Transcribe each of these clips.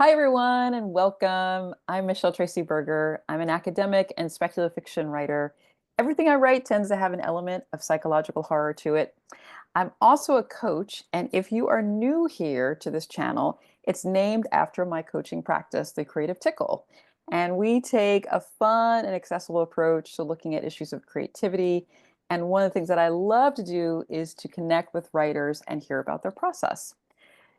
Hi, everyone, and welcome. I'm Michele Tracy Berger. I'm an academic and speculative fiction writer. Everything I write tends to have an element of psychological horror to it. I'm also a coach, and if you are new here to this channel, it's named after my coaching practice, the Creative Tickle. And we take a fun and accessible approach to looking at issues of creativity. And one of the things that I love to do is to connect with writers and hear about their process.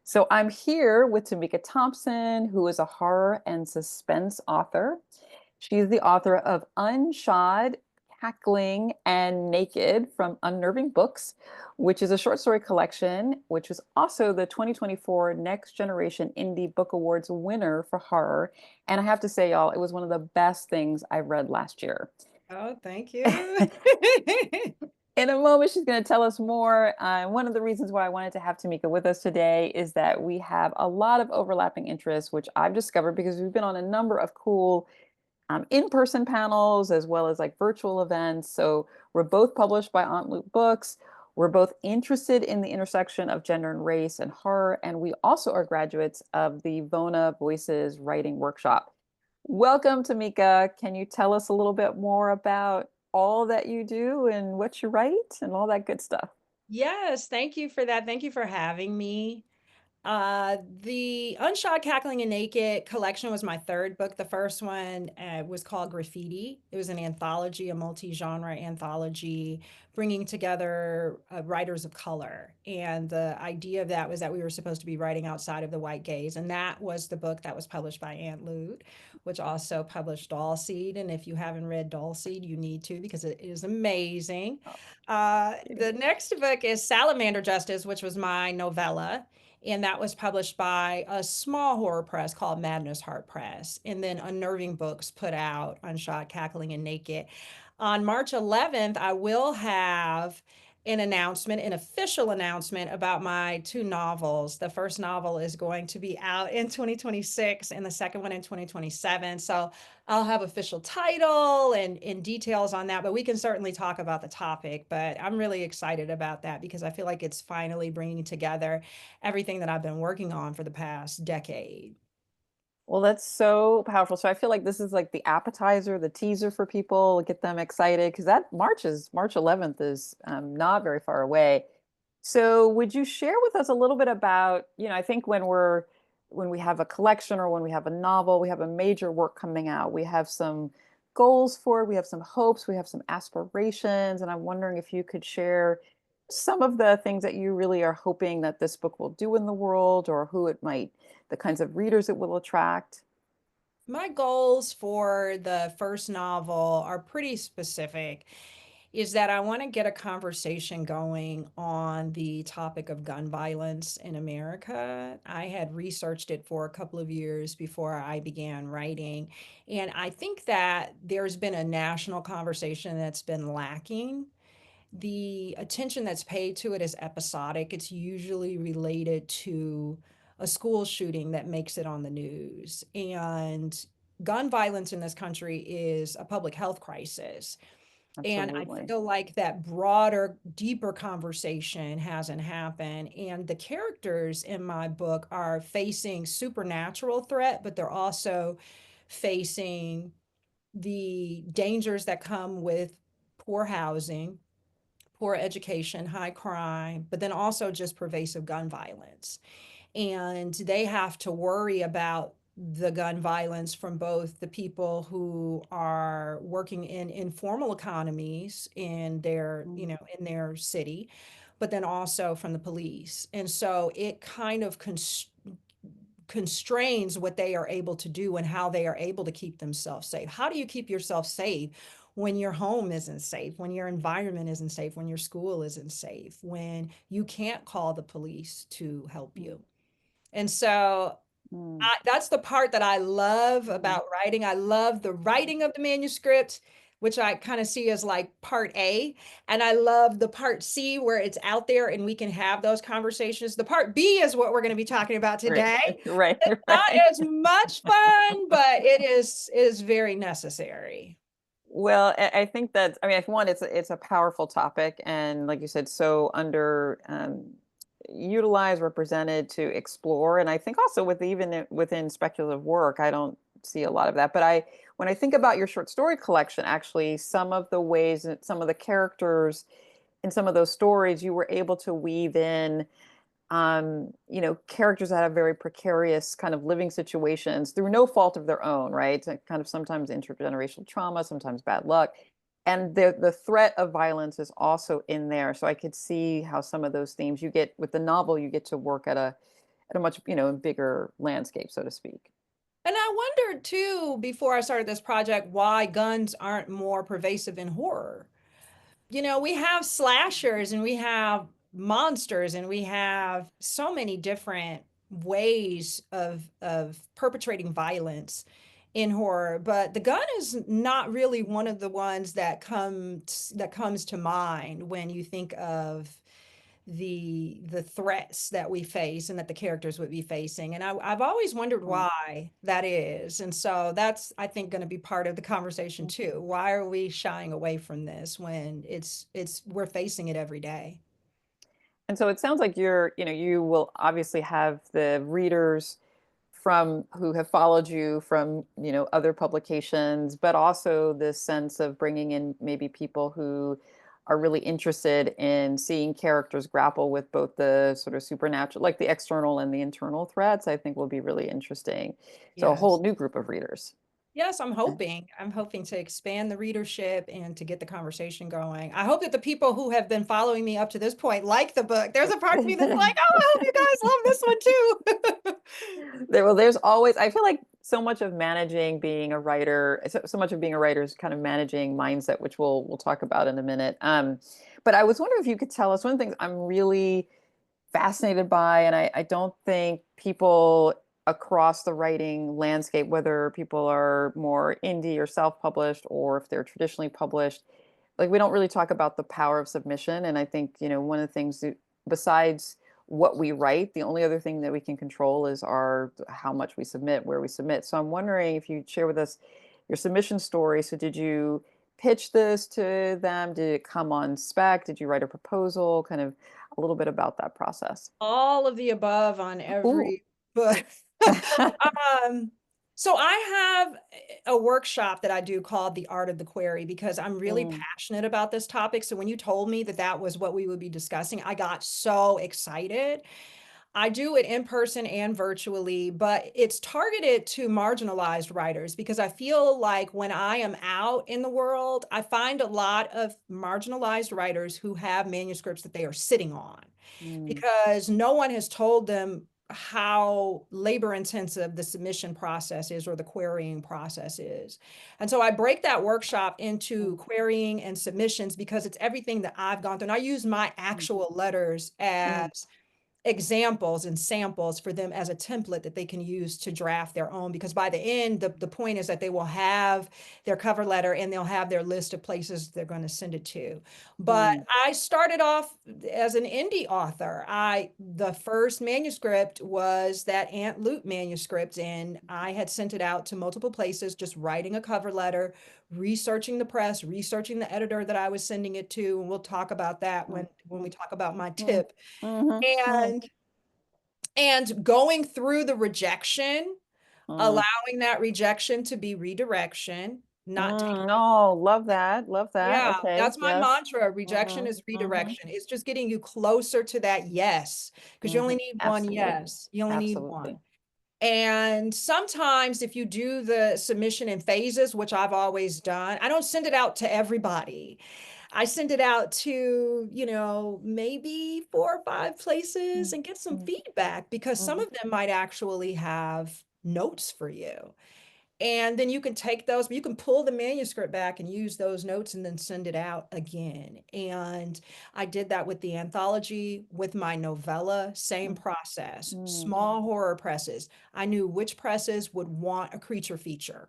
So I'm here with Tamika Thompson, who is a horror and suspense author. She's the author of Unshod, Cackling, and Naked from Unnerving Books, which is a short story collection, which was also the 2024 Next Generation Indie Book Awards winner for horror. And I have to say, y'all, it was one of the best things I read last year. Oh, thank you. In a moment, she's going to tell us more. One of the reasons why I wanted to have Tamika with us today is that we have a lot of overlapping interests, which I've discovered because we've been on a number of cool in-person panels as well as like virtual events. So we're both published by Aunt Luke Books. We're both interested in the intersection of gender and race and horror, and we also are graduates of the Vona Voices Writing Workshop. Welcome, Tamika. Can you tell us a little bit more about all that you do and what you write and all that good stuff? Yes, thank you for that. Thank you for having me. The Unshot, Cackling, and Naked collection was my third book. The first one was called Graffiti. It was an anthology, a multi-genre anthology, bringing together writers of color. And the idea of that was that we were supposed to be writing outside of the white gaze. And that was the book that was published by Aunt Lude, which also published Doll Seed. And if you haven't read Doll Seed, you need to because it is amazing. Oh, The next book is Salamander Justice, which was my novella, and that was published by a small horror press called Madness Heart Press. And then Unnerving Books put out Unshot, Cackling, and Naked. On March 11th, I will have an official announcement about my two novels. The first novel is going to be out in 2026 and the second one in 2027. So I'll have official title and details on that, but we can certainly talk about the topic. But I'm really excited about that because I feel like it's finally bringing together everything that I've been working on for the past decade. well, that's so powerful. So I feel like this is like the appetizer, the teaser for people, get them excited because that March 11th is not very far away. So would you share with us a little bit about, I think when we have a collection or when we have a novel, we have a major work coming out, we have some goals for it, we have some hopes, we have some aspirations, and I'm wondering if you could share some of the things that you really are hoping that this book will do in the world or who it might, the kinds of readers it will attract. My goals for the first novel are pretty specific. Is that I want to get a conversation going on the topic of gun violence in America. I had researched it for a couple of years before I began writing. And I think that there's been a national conversation that's been lacking. The attention that's paid to it is episodic. It's usually related to a school shooting that makes it on the news. And gun violence in this country is a public health crisis. And I Absolutely. feel like that broader, deeper conversation hasn't happened. And the characters in my book are facing supernatural threat, but they're also facing the dangers that come with poor housing, poor education, high crime, but then also just pervasive gun violence. And they have to worry about the gun violence from both the people who are working in informal economies in their, Mm. in their city, but then also from the police. And so it kind of constrains what they are able to do and how they are able to keep themselves safe. How do you keep yourself safe when your home isn't safe, when your environment isn't safe, when your school isn't safe, when you can't call the police to help Mm. you? And so Mm. that's the part that I love Mm. about writing. I love the writing of the manuscript, which I kind of see as like part A. And I love the part C where it's out there and we can have those conversations. The part B is what we're going to be talking about Right, today. right, Not right. as much fun, but it is very necessary. Well, I think I mean, if one, it's a powerful topic, and like you said, so under, utilized, represented to explore. And I think also with even within speculative work, I don't see a lot of that. But when I think about your short story collection, actually, some of the ways and some of the characters in some of those stories, you were able to weave in characters that have very precarious kind of living situations through no fault of their own, right? Kind of sometimes intergenerational trauma, sometimes bad luck. And the threat of violence is also in there. So I could see how some of those themes you get with the novel, you get to work at a much, bigger landscape, so to speak. And I wondered too, before I started this project, why guns aren't more pervasive in horror. We have slashers and we have monsters and we have so many different ways of perpetrating violence in horror, but the gun is not really one of the ones that comes to mind when you think of the threats that we face and that the characters would be facing. And I've always wondered Mm. why that is. And so that's, I think, going to be part of the conversation too. Why are we shying away from this when we're facing it every day? And so it sounds like you will obviously have the readers from who have followed you from, other publications, but also this sense of bringing in maybe people who are really interested in seeing characters grapple with both the sort of supernatural, like the external and the internal threats, I think will be really interesting. So a Yes. whole new group of readers. Yes, I'm hoping to expand the readership and to get the conversation going. I hope that the people who have been following me up to this point like the book. There's a part of me that's like, oh, I hope you guys love this one too. There's always, I feel like so much of managing being a writer, so much of being a writer is kind of managing mindset, which we'll talk about in a minute. But I was wondering if you could tell us one of the things I'm really fascinated by, and I don't think people across the writing landscape, whether people are more indie or self-published, or if they're traditionally published, like we don't really talk about the power of submission. And I think, one of the things that, besides what we write, the only other thing that we can control is our how much we submit, where we submit. So I'm wondering if you share with us your submission story. So did you pitch this to them? Did it come on spec? Did you write a proposal? Kind of a little bit about that process. All of the above on Ooh. every book. Um, so I have a workshop that I do called The Art of the Query because I'm really Mm, passionate about this topic. So when you told me that that was what we would be discussing, I got so excited. I do it in person and virtually, but it's targeted to marginalized writers because I feel like when I am out in the world, I find a lot of marginalized writers who have manuscripts that they are sitting on mm, because no one has told them how labor intensive the submission process is or the querying process is. And so I break that workshop into mm, querying and submissions because it's everything that I've gone through. And I use my mm, actual letters as mm, examples and samples for them as a template that they can use to draft their own because by the end the point is that they will have their cover letter and they'll have their list of places they're going to send it to. But mm, I started off as an indie author. The first manuscript was that Aunt Loot manuscript and I had sent it out to multiple places, just writing a cover letter, researching the press, researching the editor that I was sending it to, and we'll talk about that mm, when we talk about my mm, tip. mhm, mhm, And going through the rejection, mm, allowing that rejection to be redirection, not mm. taking. Oh, love that. Love that. Yeah, Okay. that's my Yes. mantra. Rejection Hmm. is Hmm. redirection. It's just getting you closer to that yes, because you Hmm. only need one Absolutely. yes. You only need one. Absolutely. And sometimes if you do the submission in phases, which I've always done, I don't send it out to everybody. I send it out to, maybe 4 or 5 places Mm, and get some mm, feedback because some mm, of them might actually have notes for you. And then you can take those, you can pull the manuscript back and use those notes and then send it out again. And I did that with the anthology, with my novella, same mm, process. mm, Small horror presses. I knew which presses would want a creature feature.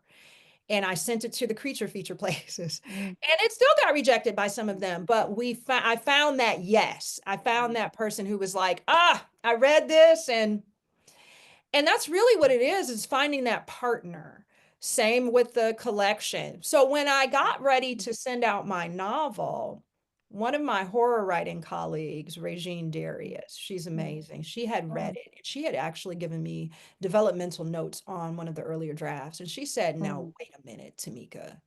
And I sent it to the creature feature places. mm, And it still got rejected by some of them, but I found that yes. I found mm, that person who was like, I read this and that's really what it is finding that partner. Same with the collection. So when I got ready mm, to send out my novel, one of my horror writing colleagues, Regine Darius, she's Mm, amazing. She had read mm, it and she had actually given me developmental notes on one of the earlier drafts. And she said, now, mm, wait a minute, Tamika,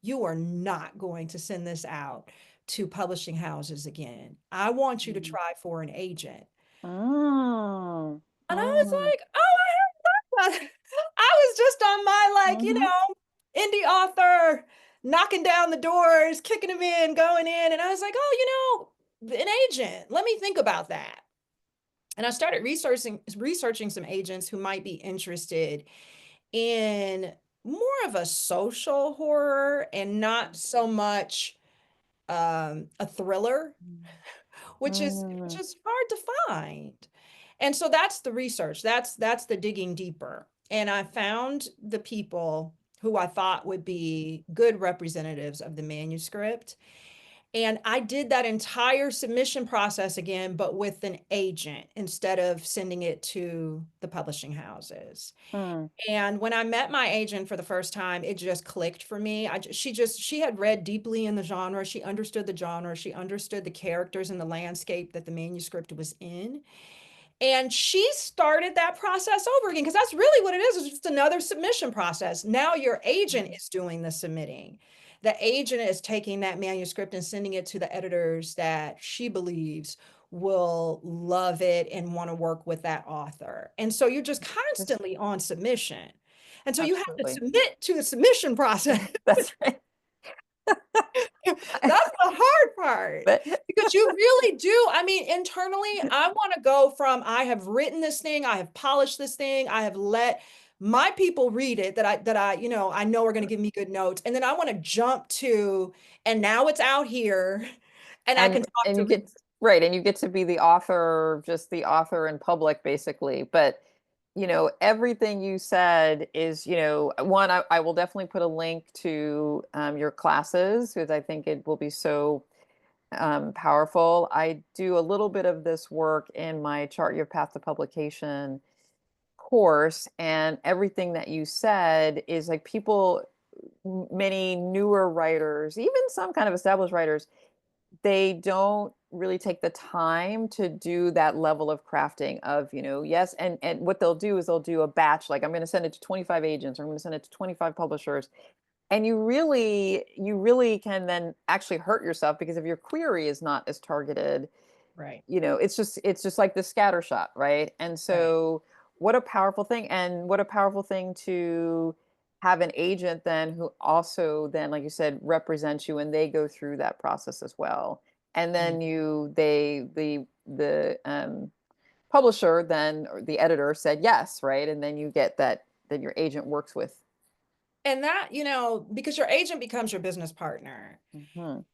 you are not going to send this out to publishing houses again. I want you to mm, try for an agent. mm, And I was mm, like, oh, I heard that. I was just on my, like, mhm, indie author, knocking down the doors, kicking them in, going in. And I was like, oh, an agent. Let me think about that. And I started researching some agents who might be interested in more of a social horror and not so much a thriller, which mm, is hard to find. And so that's the research. That's the digging deeper. And I found the people who I thought would be good representatives of the manuscript. And I did that entire submission process again, but with an agent instead of sending it to the publishing houses. mm. And when I met my agent for the first time, it just clicked for me. She had read deeply in the genre. She understood the genre. She understood the characters and the landscape that the manuscript was in. And she started that process over again because that's really what it is. It's just another submission process. Now your agent is doing the submitting. The agent is taking that manuscript and sending it to the editors that she believes will love it and want to work with that author. And so you're just Yes, constantly on submission. And so you have to absolutely. submit to the submission process. That's right. That's the hard part But because you really do. I mean, internally, I want to go from I have written this thing, I have polished this thing, I have let my people read it I know are going to give me good notes. And then I want to jump to, and now it's out here and I can talk and to you readers. get right, and you get to be the author, just the author in public, basically. But everything you said is, one, I will definitely put a link to your classes because I think it will be so powerful. I do a little bit of this work in my Chart Your Path to Publication course, and everything that you said is like people, many newer writers, even some kind of established writers, they don't really take the time to do that level of crafting of, yes, and what they'll do is they'll do a batch, like I'm going to send it to 25 agents, or I'm going to send it to 25 publishers, and you really can then actually hurt yourself because if your query is not as targeted, Right, it's just like the scatter shot, right? And right. so what a powerful thing, and what a powerful thing to have an agent then who also then, like you said, represents you, and they go through that process as well. And Mm. then the publisher then, or the editor, said yes, right? And then you get that, then your agent works with. And that, because your agent becomes your business partner. Mhm.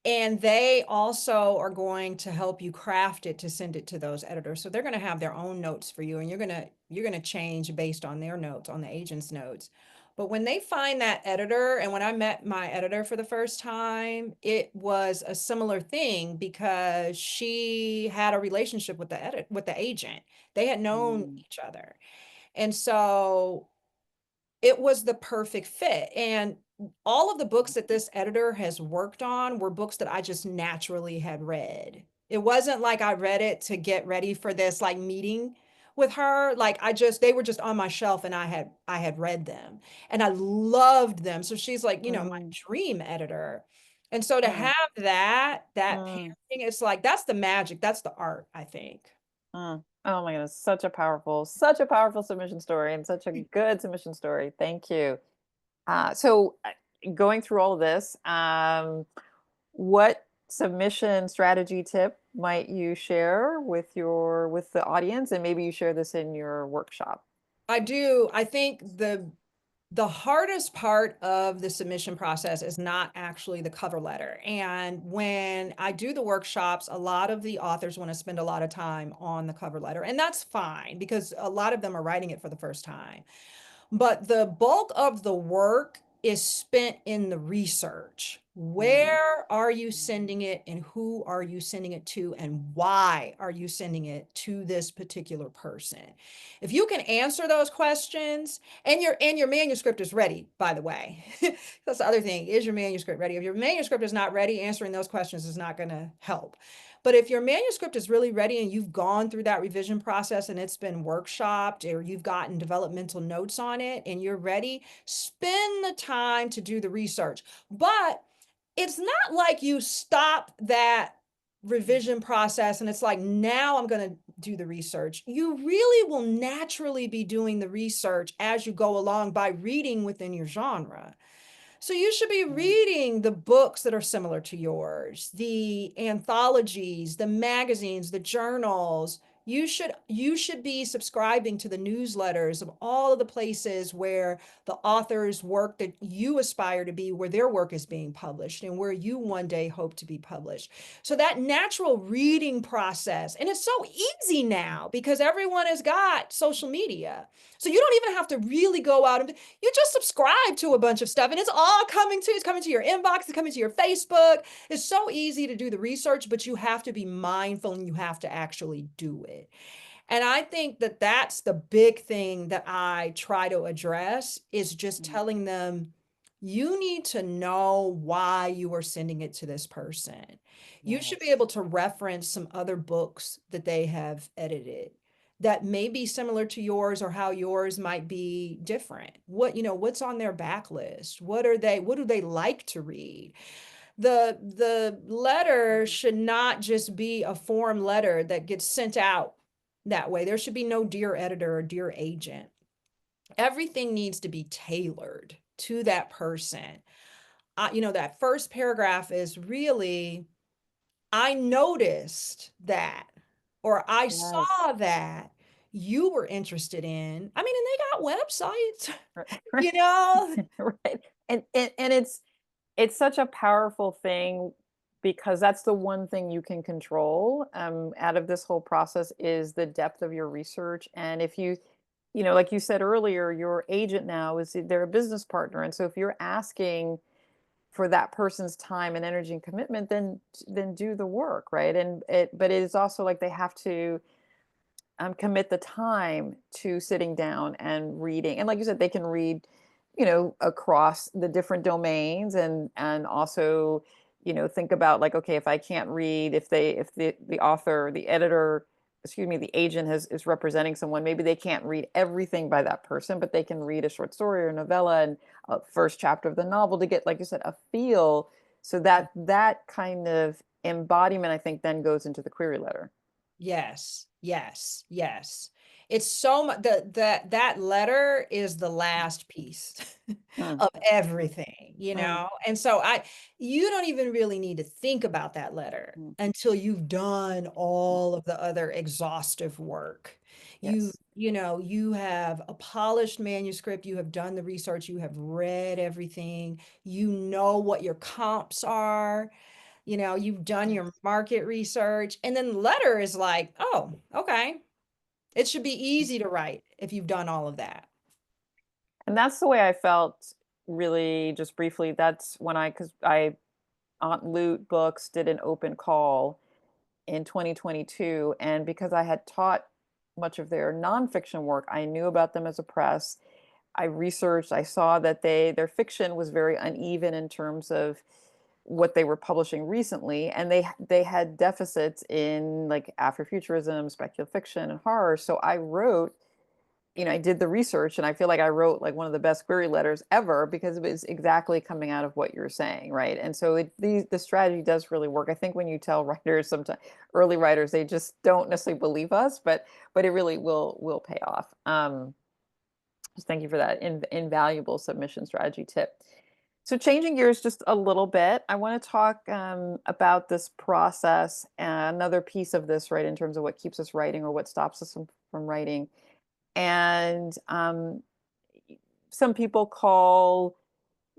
And they also are going to help you craft it to send it to those editors. So they're going to have their own notes for you and you're going to change based on their notes, on the agent's notes. But when they find that editor, and when I met my editor for the first time, it was a similar thing because she had a relationship with the agent. They had known Mm. each other. And so it was the perfect fit. And all of the books that this editor has worked on were books that I just naturally had read. It wasn't like I read it to get ready for this like meeting with her. Like they were just on my shelf and I had read them and I loved them. So she's like, my Mm. dream editor. And so to Mm. have that Mm. pairing, it's like that's the magic, that's the art, I think. Mm. Oh my goodness, such a powerful submission story, and such a good submission story. Thank you. So, going through all of this, what submission strategy tip might you share with the audience, and maybe you share this in your workshop? I do. I think the hardest part of the submission process is not actually the cover letter. And when I do the workshops, a lot of the authors want to spend a lot of time on the cover letter, and that's fine because a lot of them are writing it for the first time. But the bulk of the work is spent in the research. Mm, Where are you sending it and who are you sending it to and why are you sending it to this particular person? If you can answer those questions and your manuscript is ready, by the way. That's the other thing. Is your manuscript ready? If your manuscript is not ready, answering those questions is not going to help. But if your manuscript is really ready and you've gone through that revision process and it's been workshopped or you've gotten developmental notes on it and you're ready, spend the time to do the research. But it's not like you stop that revision process and it's like, now I'm going to do the research. You really will naturally be doing the research as you go along by reading within your genre. So you should be mm, reading the books that are similar to yours, the anthologies, the magazines, the journals. You should be subscribing to the newsletters of all of the places where the authors work that you aspire to be, where their work is being published and where you one day hope to be published. So that natural reading process, and it's so easy now because everyone has got social media. So you don't even have to really go out and you just subscribe to a bunch of stuff and it's coming to your inbox, it's coming to your Facebook. It's so easy to do the research, but you have to be mindful and you have to actually do it. And I think that that's the big thing that I try to address is just mm. telling them you need to know why you are sending it to this person. You should be Yes. able to reference some other books that they have edited that may be similar to yours or how yours might be different. What's on their backlist? What do they like to read? The letter should not just be a form letter that gets sent out that way. There should be no dear editor or dear agent. Everything needs to be tailored to that person. That first paragraph is really, I noticed that, or I Yes. saw that you were interested in. I mean, and they got websites, Right. you know? Right. And it's such a powerful thing because that's the one thing you can control out of this whole process is the depth of your research. And if like you said earlier, your agent now is they're a business partner. And so if you're asking for that person's time and energy and commitment, then do the work, right? But it is also like they have to commit the time to sitting down and reading. And like you said, they can read, across the different domains and also, think about like, okay, if I can't read, if the author, the editor, excuse me, the agent is representing someone, maybe they can't read everything by that person, but they can read a short story or novella and a first chapter of the novel to get, like you said, a feel. So that kind of embodiment, I think, then goes into the query letter. Yes, yes, yes. It's so much that letter is the last piece Mm, of mm, everything, mm, And so you don't even really need to think about that letter mm. until you've done all of the other exhaustive work. You, Yes. you know, you have a polished manuscript, you have done the research, you have read everything, you know what your comps are. You've done your Yes. market research, and then letter is like, oh, okay. It should be Mm. easy to write if you've done all of that. And that's the way I felt really just briefly. That's when because I, Aunt Loot Books did an open call in 2022. And because I had taught much of their nonfiction work, I knew about them as a press. I researched, I saw that their fiction was very uneven in terms of what they were publishing recently, and they had deficits in like Afrofuturism, speculative fiction, and horror. So I wrote, I did the research, and I feel like I wrote like one of the best query letters ever because it was exactly coming out of what you're saying, right? And so the strategy does really work. I think when you tell writers, sometimes early writers, they just don't necessarily believe us, but it really will pay off. Thank you for that invaluable submission strategy tip. So changing gears just a little bit, I want to talk about this process, another piece of this, right, in terms of what keeps us writing or what stops us from writing. And some people call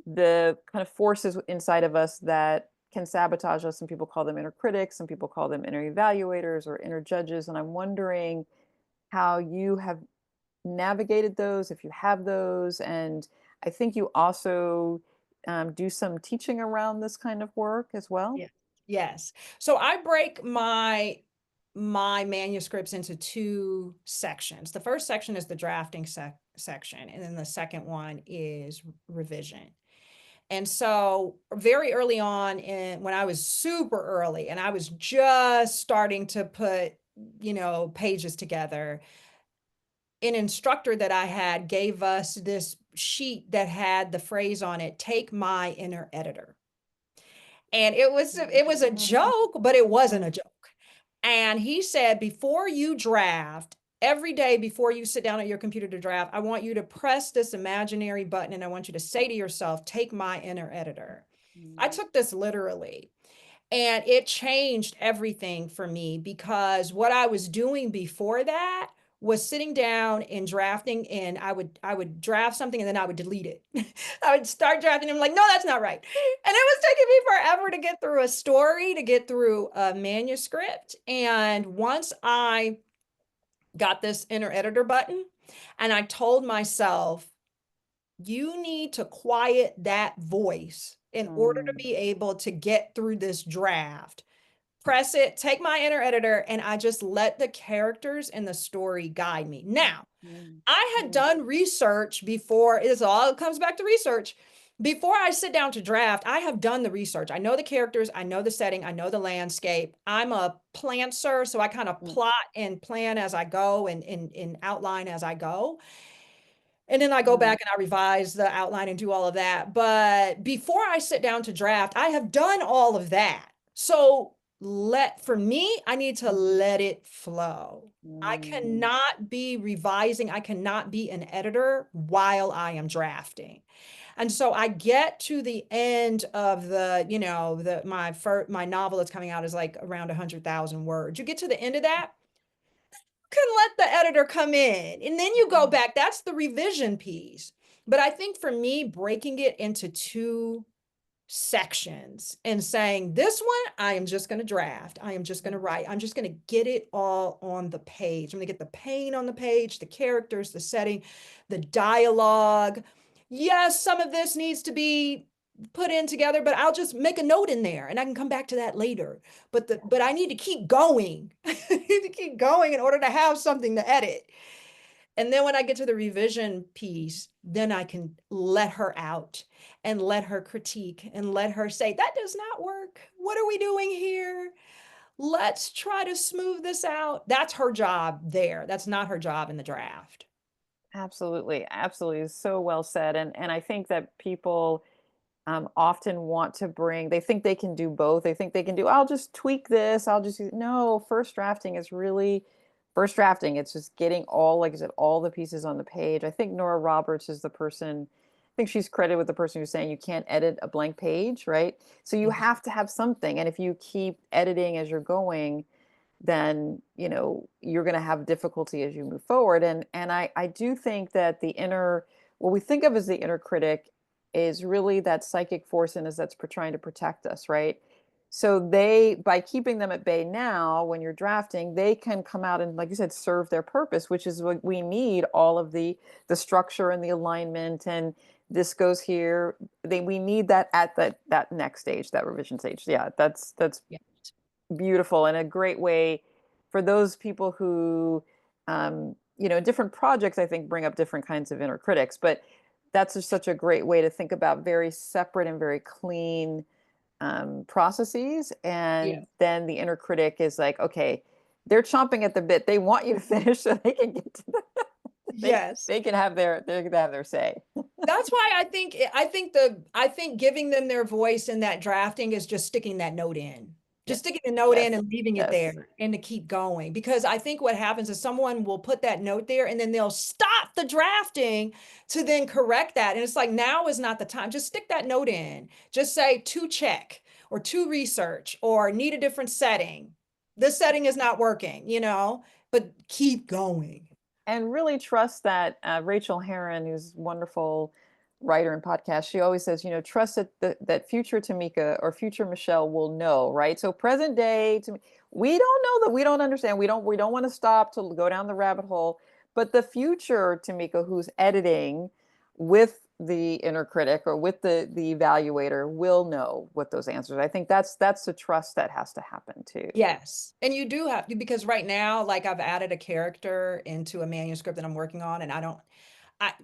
the kind of forces inside of us that can sabotage us. Some people call them inner critics. Some people call them inner evaluators or inner judges. And I'm wondering how you have navigated those, if you have those. And I think you also do some teaching around this kind of work as well? Yeah. Yes. So I break my manuscripts into two sections. The first section is the drafting section, and then the second one is revision. And so very early on when I was super early and I was just starting to put, pages together, an instructor that I had gave us this sheet that had the phrase on it, "Take my inner editor." And it was a joke, but it wasn't a joke. And he said, before you draft, every day before you sit down at your computer to draft, I want you to press this imaginary button and I want you to say to yourself, "Take my inner editor." I took this literally. And it changed everything for me because what I was doing before that was sitting down and drafting, and I would draft something and then I would delete it. I would start drafting and I'm like, no, that's not right. And it was taking me forever to get through a story, to get through a manuscript. And once I got this inner editor button and I told myself, you need to quiet that voice in order to Mm, be able to get through this draft. Press it, take my inner editor, and I just let the characters and the story guide me. Now, mm, I had mm, done research before. It all comes back to research. Before I sit down to draft, I have done the research. I know the characters, I know the setting, I know the landscape. I'm a plantser, so I kind of mm, plot and plan as I go and outline as I go. And then I go mm, back and I revise the outline and do all of that. But before I sit down to draft, I have done all of that. So for me, I need to let it flow. I mm. cannot be revising. I cannot be an editor while I am drafting. And so I get to the end of my novel that's coming out is like around 100,000 words. You get to the end of that, can let the editor come in and then you go back. That's the revision piece. But I think for me, breaking it into two sections and saying, this one, I am just going to draft. I am just going to write. I'm just going to get it all on the page. I'm going to get the pain on the page, the characters, the setting, the dialogue. Yes, some of this needs to be put in together, but I'll just make a note in there and I can come back to that later. But I need to keep going. I need to keep going in order to have something to edit. And then when I get to the revision piece, then I can let her out and let her critique and let her say, that does not work. What are we doing here? Let's try to smooth this out. That's her job there. That's not her job in the draft. Absolutely, absolutely. So well said. And I think that people often want to bring, they think they can do both. They think they can do, I'll just tweak this. No, first drafting is really first drafting. It's just getting all, like I said, all the pieces on the page. I think Nora Roberts is the person, I think she's credited with the person who's saying you can't edit a blank page, right? So you Mhm. have to have something. And if you keep editing as you're going, then you're going to have difficulty as you move forward. And I do think that the inner, what we think of as the inner critic, is really that psychic force in us that's trying to protect us, right? So they, by keeping them at bay now, when you're drafting, they can come out and, like you said, serve their purpose, which is what we need. All of the structure and the alignment, and this goes here. We need that at that next stage, that revision stage. Yeah, that's Yeah. beautiful and a great way for those people who, different projects, I think, bring up different kinds of inner critics, but that's just such a great way to think about very separate and very clean processes. Yeah. And then the inner critic is like, okay, they're chomping at the bit. They want you to finish so they can get to they Yes. they can have their say. That's why I think giving them their voice in that drafting is just sticking that note in. Just Yes, sticking the note in yes, and leaving it there yes. and to keep going. Because I think what happens is someone will put that note there and then they'll stop the drafting to then correct that. And it's like, now is not the time. Just stick that note in. Just say to check or to research or need a different setting. This setting is not working, but keep going. And really trust that Rachel Herron, who's a wonderful writer and podcast, she always says, trust that future Tamika or future Michele will know, right? So present day, we don't know, that we don't understand. We don't want to stop to go down the rabbit hole. But the future Tamika, who's editing with the inner critic or with the evaluator will know what those answers are. I think that's the trust that has to happen too. Yes. And you do have to, because right now, like I've added a character into a manuscript that I'm working on, and I,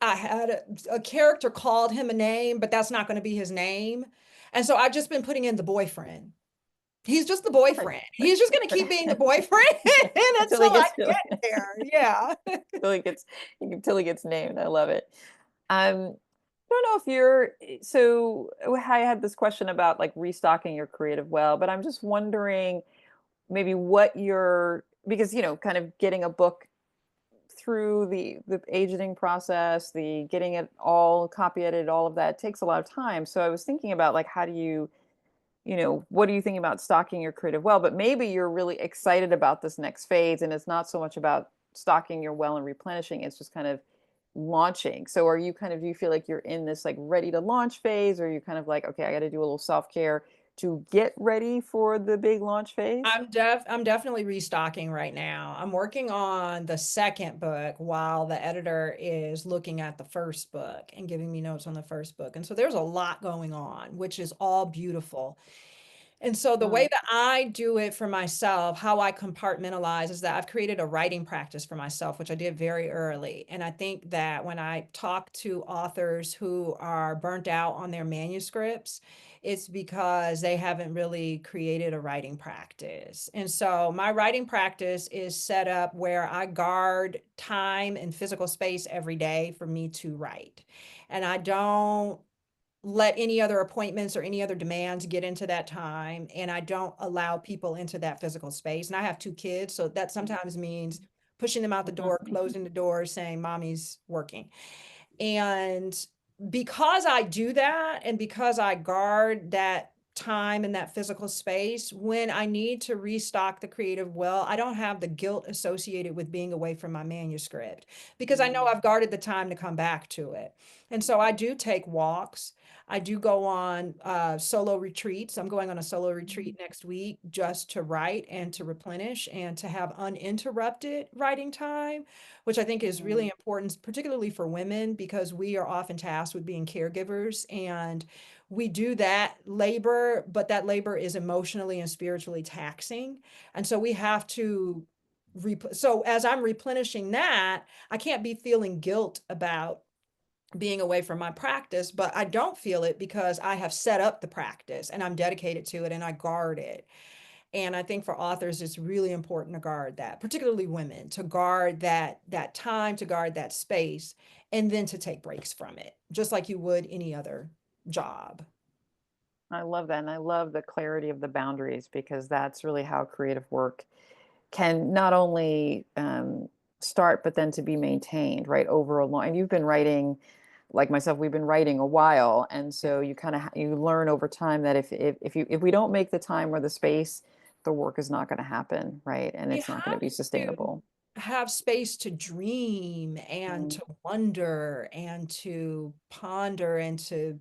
I had a character called him a name, but that's not going to be his name. And so I've just been putting in the boyfriend. He's just the Right. boyfriend. He's just going to keep being the boyfriend Until until he I gets to get there. Yeah. until he gets named. I love it. I don't know if you're so I had this question about like restocking your creative well, but I'm just wondering maybe what you're because kind of getting a book through the agenting process, the getting it all copy edited, all of that takes a lot of time. So I was thinking about like how do you what are you thinking about stocking your creative well? But maybe you're really excited about this next phase and it's not so much about stocking your well and replenishing, it's just kind of launching. So are you kind of, do you feel like you're in this like ready to launch phase, or are you kind of like, okay, I got to do a little self-care to get ready for the big launch phase? I'm definitely restocking right now. I'm working on the second book while the editor is looking at the first book and giving me notes on the first book. And so there's a lot going on, which is all beautiful. And so the way Mm, that I do it for myself, how I compartmentalize is that I've created a writing practice for myself, which I did very early. And I think that when I talk to authors who are burnt out on their manuscripts, it's because they haven't really created a writing practice. And so my writing practice is set up where I guard time and physical space every day for me to write. And I don't let any other appointments or any other demands get into that time. And I don't allow people into that physical space. And I have two kids, so that sometimes means pushing them out the door, mhm, closing the door, saying, Mommy's working. And because I do that, and because I guard that time and that physical space, when I need to restock the creative well, I don't have the guilt associated with being away from my manuscript because I know mm, I've guarded the time to come back to it. And so I do take walks. I do go on solo retreats. I'm going on a solo retreat next week just to write and to replenish and to have uninterrupted writing time, which I think is really mm, important, particularly for women, because we are often tasked with being caregivers, and we do that labor, but that labor is emotionally and spiritually taxing. And so we have to, so as I'm replenishing that, I can't be feeling guilt about being away from my practice, but I don't feel it because I have set up the practice and I'm dedicated to it and I guard it. And I think for authors, it's really important to guard that, particularly women, to guard that time, to guard that space, and then to take breaks from it, just like you would any other job. I love that. And I love the clarity of the boundaries because that's really how creative work can not only start, but then to be maintained, right, over a long, and you've been writing, like myself, we've been writing a while. And so you kind of, you learn over time that if we don't make the time or the space, the work is not going to happen, right? And You it's not going to have be to sustainable. have space to dream and Mm, to wonder and to ponder and to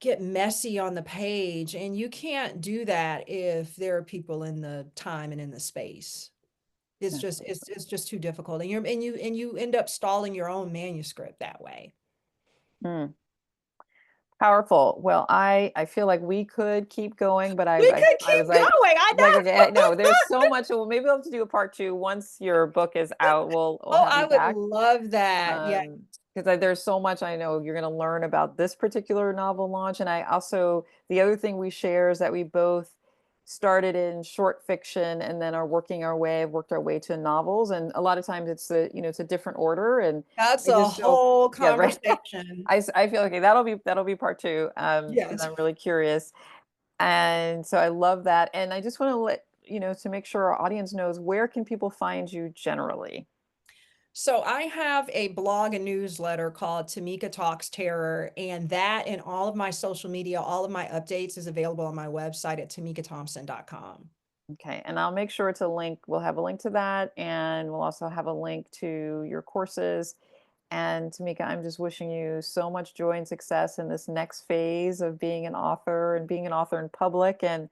get messy on the page. And you can't do that if there are people in the time and in the space. It's just absolutely. it's just too difficult. And you end up stalling your own manuscript that way. Mm. Powerful. Well, I feel like we could keep going, but We could I keep was going. I like, know. okay, no, there's so much. Well, maybe we'll have to do a part two once your book is out. We'll Oh, have I you would back. love that. Yeah. Because there's so much I know you're going to learn about this particular novel launch. And I also, the other thing we share is that we both started in short fiction and then are worked our way to novels. And a lot of times it's a different order. And That's I a just so, whole yeah, right. conversation. I feel okay. That'll be part two. Because Yes. I'm really curious. And so I love that. And I just want to to make sure our audience knows, where can people find you generally? So I have a blog and newsletter called Tamika Talks Terror, and that and all of my social media, all of my updates is available on my website at tamikathompson.com. Okay, and I'll make sure to link, we'll have a link to that, and we'll also have a link to your courses. And Tamika, I'm just wishing you so much joy and success in this next phase of being an author and being an author in public, and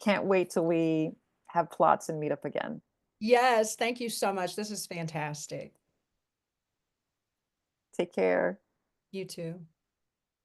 can't wait till we have plots and meet up again. Yes, thank you so much. This is fantastic. Take care. You too.